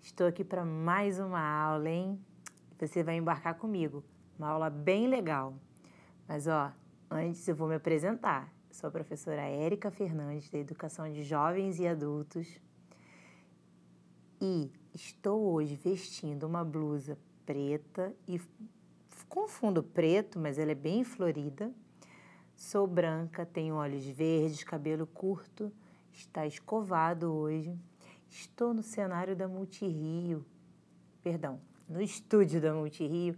Estou aqui para mais uma aula, hein? Você vai embarcar comigo. Uma aula bem legal. Mas, antes eu vou me apresentar. Sou a professora Érica Fernandes, da Educação de Jovens e Adultos. E estou hoje vestindo uma blusa preta e com fundo preto, mas ela é bem florida. Sou branca, tenho olhos verdes, cabelo curto, está escovado hoje. Estou no cenário da Multirio, no estúdio da Multirio,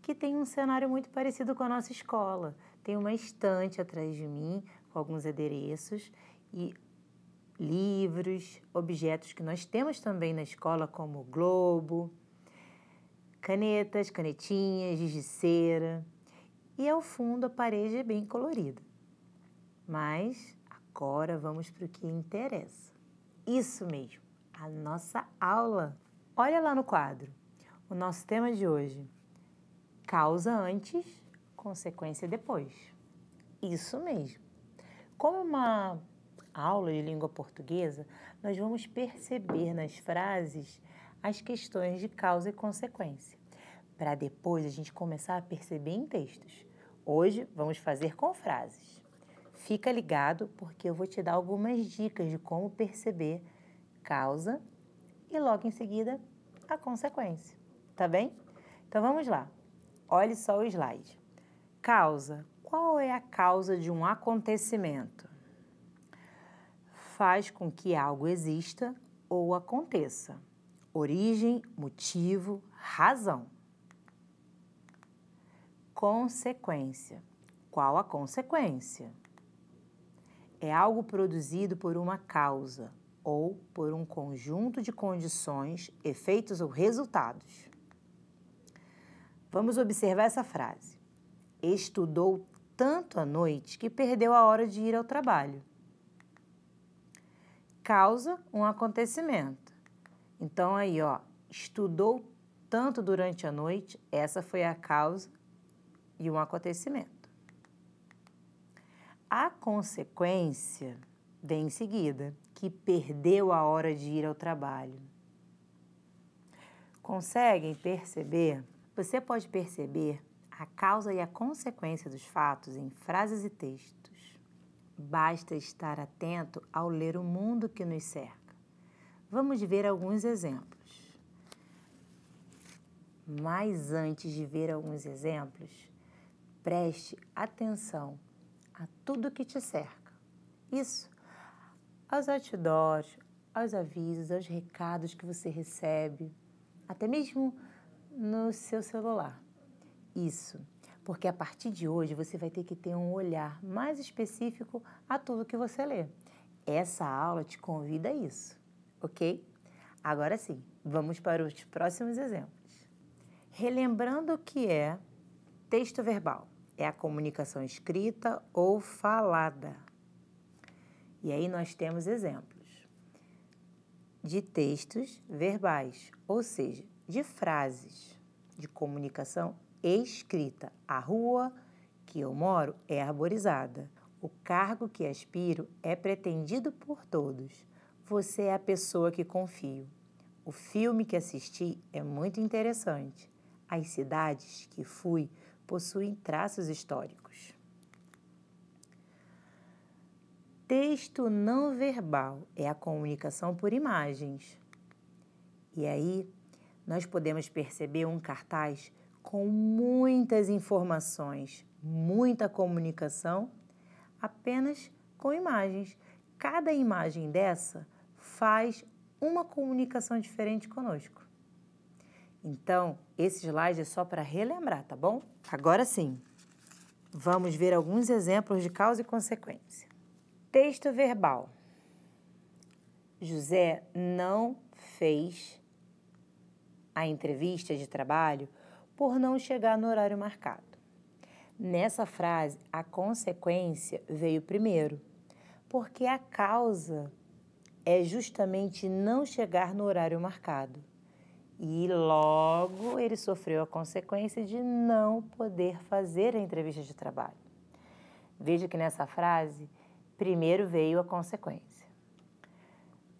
que tem um cenário muito parecido com a nossa escola. Tem uma estante atrás de mim com alguns adereços e livros, objetos que nós temos também na escola, como globo, canetas, canetinhas, giz de cera. E ao fundo a parede é bem colorida. Mas agora vamos para o que interessa. Isso mesmo, a nossa aula. Olha lá no quadro, o nosso tema de hoje. Causa antes, consequência depois. Isso mesmo. Como uma aula de língua portuguesa, nós vamos perceber nas frases as questões de causa e consequência, para depois a gente começar a perceber em textos. Hoje vamos fazer com frases. Fica ligado porque eu vou te dar algumas dicas de como perceber causa e logo em seguida a consequência, tá bem? Então vamos lá. Olhe só o slide. Causa. Qual é a causa de um acontecimento? Faz com que algo exista ou aconteça. Origem, motivo, razão. Consequência. Qual a consequência? É algo produzido por uma causa ou por um conjunto de condições, efeitos ou resultados. Vamos observar essa frase. Estudou tanto à noite que perdeu a hora de ir ao trabalho. Causa um acontecimento. Então aí, estudou tanto durante a noite, essa foi a causa de um acontecimento. A consequência vem em seguida, que perdeu a hora de ir ao trabalho. Conseguem perceber? Você pode perceber a causa e a consequência dos fatos em frases e textos. Basta estar atento ao ler o mundo que nos cerca. Vamos ver alguns exemplos. Mas antes de ver alguns exemplos, preste atenção a tudo que te cerca. Isso, aos outdoors, aos avisos, aos recados que você recebe, até mesmo no seu celular. Isso, porque a partir de hoje você vai ter que ter um olhar mais específico a tudo que você lê. Essa aula te convida a isso, ok? Agora sim, vamos para os próximos exemplos. Relembrando o que é texto verbal. É a comunicação escrita ou falada. E aí nós temos exemplos de textos verbais, ou seja, de frases de comunicação escrita. A rua que eu moro é arborizada. O cargo que aspiro é pretendido por todos. Você é a pessoa que confio. O filme que assisti é muito interessante. As cidades que fui possuem traços históricos. Texto não verbal é a comunicação por imagens. E aí, nós podemos perceber um cartaz com muitas informações, muita comunicação, apenas com imagens. Cada imagem dessa faz uma comunicação diferente conosco. Então, esse slide é só para relembrar, tá bom? Agora sim, vamos ver alguns exemplos de causa e consequência. Texto verbal. José não fez a entrevista de trabalho por não chegar no horário marcado. Nessa frase, a consequência veio primeiro, porque a causa é justamente não chegar no horário marcado. E logo ele sofreu a consequência de não poder fazer a entrevista de trabalho. Veja que nessa frase, primeiro veio a consequência.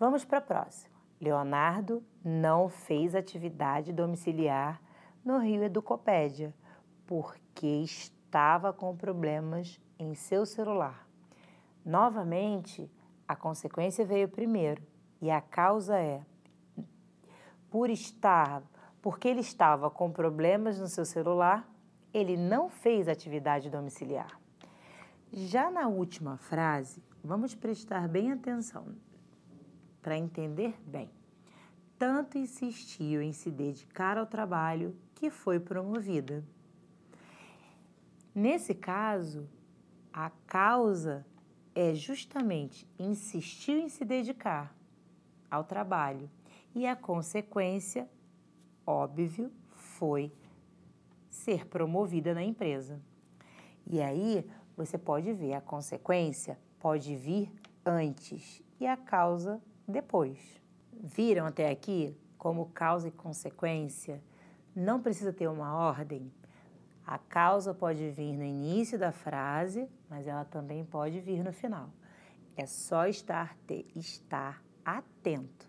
Vamos para a próxima. Leonardo não fez atividade domiciliar no Rio Educopédia, porque estava com problemas em seu celular. Novamente, a consequência veio primeiro, e a causa é porque ele estava com problemas no seu celular, ele não fez atividade domiciliar. Já na última frase, vamos prestar bem atenção para entender bem. Tanto insistiu em se dedicar ao trabalho que foi promovida. Nesse caso, a causa é justamente insistiu em se dedicar ao trabalho e a consequência, óbvio, foi ser promovida na empresa. E aí, você pode ver, a consequência pode vir antes e a causa depois. Viram até aqui como causa e consequência não precisa ter uma ordem? A causa pode vir no início da frase, mas ela também pode vir no final. É só estar atento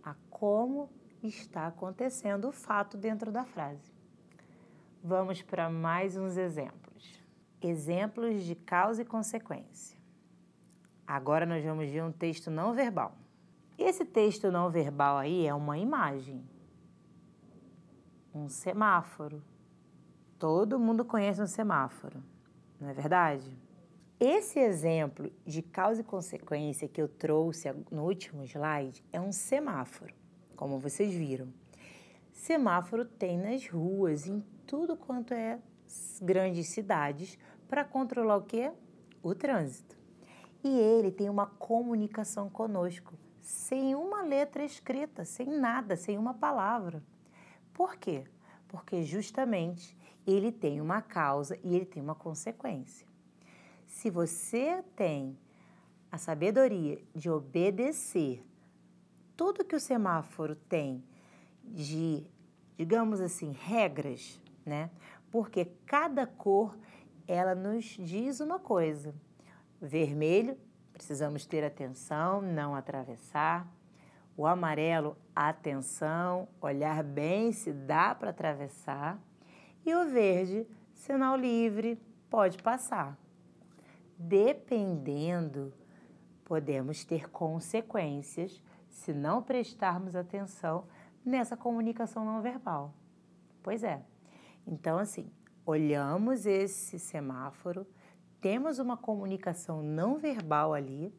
a como está acontecendo o fato dentro da frase. Vamos para mais uns exemplos. Exemplos de causa e consequência. Agora nós vamos ver um texto não verbal. Esse texto não verbal aí é uma imagem. Um semáforo. Todo mundo conhece um semáforo, não é verdade? Esse exemplo de causa e consequência que eu trouxe no último slide é um semáforo, como vocês viram. Semáforo tem nas ruas, em tudo quanto é grandes cidades, para controlar o quê? O trânsito. E ele tem uma comunicação conosco, sem uma letra escrita, sem nada, sem uma palavra. Por quê? Porque justamente ele tem uma causa e ele tem uma consequência. Se você tem a sabedoria de obedecer tudo que o semáforo tem de, digamos assim, regras, né? Porque cada cor, ela nos diz uma coisa. Vermelho, precisamos ter atenção, não atravessar. O amarelo, atenção, olhar bem se dá para atravessar. E o verde, sinal livre, pode passar. Dependendo, podemos ter consequências se não prestarmos atenção nessa comunicação não verbal. Pois é. Então, assim, olhamos esse semáforo, temos uma comunicação não verbal ali,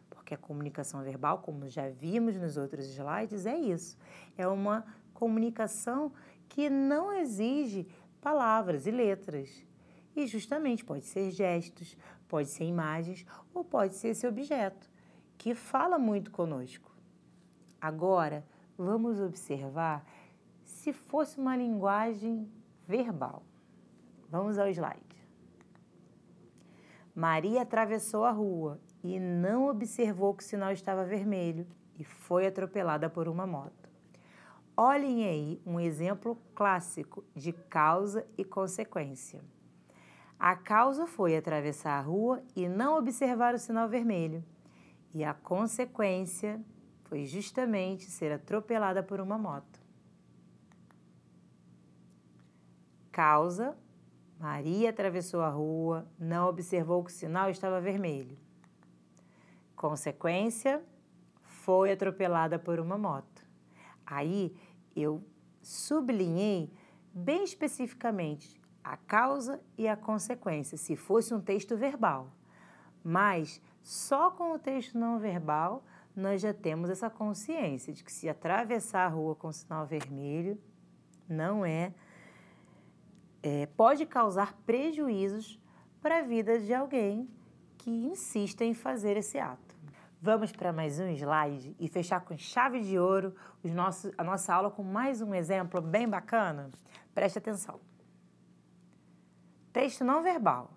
porque a comunicação verbal, como já vimos nos outros slides, é isso. É uma comunicação que não exige palavras e letras. E justamente pode ser gestos, pode ser imagens ou pode ser esse objeto, que fala muito conosco. Agora, vamos observar se fosse uma linguagem verbal. Vamos ao slide. Maria atravessou a rua e não observou que o sinal estava vermelho e foi atropelada por uma moto. Olhem aí um exemplo clássico de causa e consequência. A causa foi atravessar a rua e não observar o sinal vermelho. E a consequência foi justamente ser atropelada por uma moto. Causa: Maria atravessou a rua, não observou que o sinal estava vermelho. Consequência: foi atropelada por uma moto. Aí eu sublinhei bem especificamente a causa e a consequência, se fosse um texto verbal. Mas só com o texto não verbal nós já temos essa consciência de que se atravessar a rua com sinal vermelho não pode causar prejuízos para a vida de alguém que insista em fazer esse ato. Vamos para mais um slide e fechar com chave de ouro a nossa aula com mais um exemplo bem bacana? Preste atenção. Texto não verbal.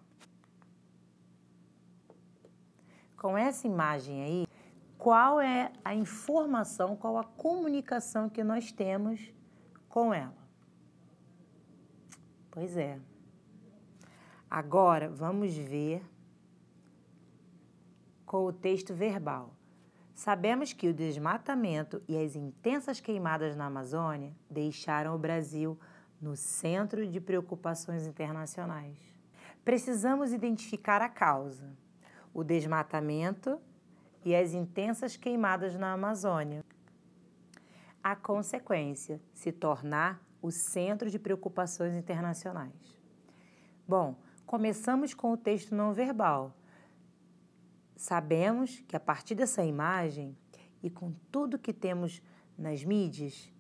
Com essa imagem aí, qual é a informação, qual a comunicação que nós temos com ela? Pois é. Agora, vamos ver com o texto verbal. Sabemos que o desmatamento e as intensas queimadas na Amazônia deixaram o Brasil no centro de preocupações internacionais. Precisamos identificar a causa, o desmatamento e as intensas queimadas na Amazônia. A consequência, se tornar o centro de preocupações internacionais. Bom, começamos com o texto não verbal. Sabemos que a partir dessa imagem e com tudo que temos nas mídias,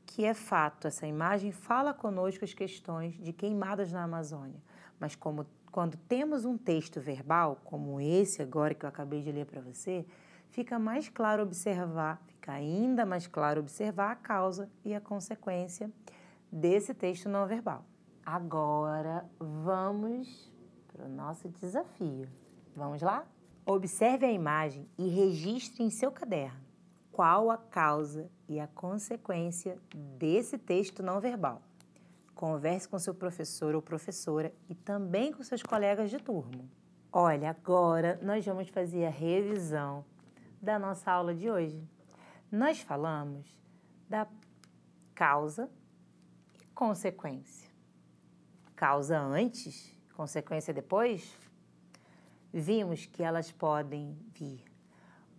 que é fato, essa imagem fala conosco as questões de queimadas na Amazônia. Mas quando temos um texto verbal, como esse agora que eu acabei de ler para você, fica ainda mais claro observar a causa e a consequência desse texto não verbal. Agora vamos para o nosso desafio. Vamos lá? Observe a imagem e registre em seu caderno qual a causa e a consequência desse texto não verbal. Converse com seu professor ou professora e também com seus colegas de turma. Olha, agora nós vamos fazer a revisão da nossa aula de hoje. Nós falamos da causa e consequência. Causa antes, consequência depois? Vimos que elas podem vir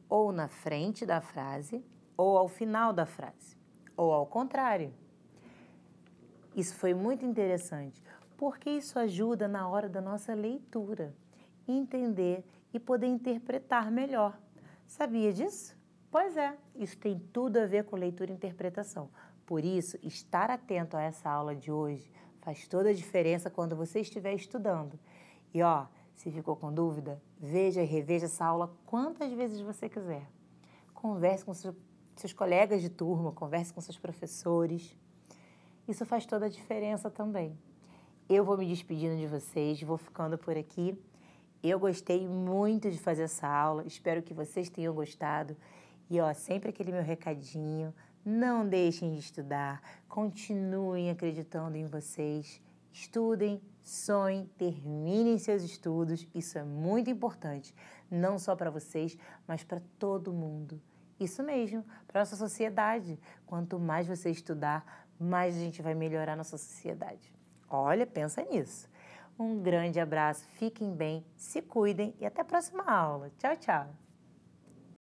ou na frente da frase, ou ao final da frase, ou ao contrário. Isso foi muito interessante, porque isso ajuda na hora da nossa leitura, entender e poder interpretar melhor. Sabia disso? Pois é, isso tem tudo a ver com leitura e interpretação. Por isso, estar atento a essa aula de hoje faz toda a diferença quando você estiver estudando. E se ficou com dúvida, veja e reveja essa aula quantas vezes você quiser. Converse com seus colegas de turma, converse com seus professores. Isso faz toda a diferença também. Eu vou me despedindo de vocês, vou ficando por aqui. Eu gostei muito de fazer essa aula, espero que vocês tenham gostado. E sempre aquele meu recadinho, não deixem de estudar, continuem acreditando em vocês. Estudem, sonhem, terminem seus estudos, isso é muito importante, não só para vocês, mas para todo mundo. Isso mesmo, para a nossa sociedade. Quanto mais você estudar, mais a gente vai melhorar nossa sociedade. Olha, pensa nisso. Um grande abraço, fiquem bem, se cuidem e até a próxima aula. Tchau, tchau!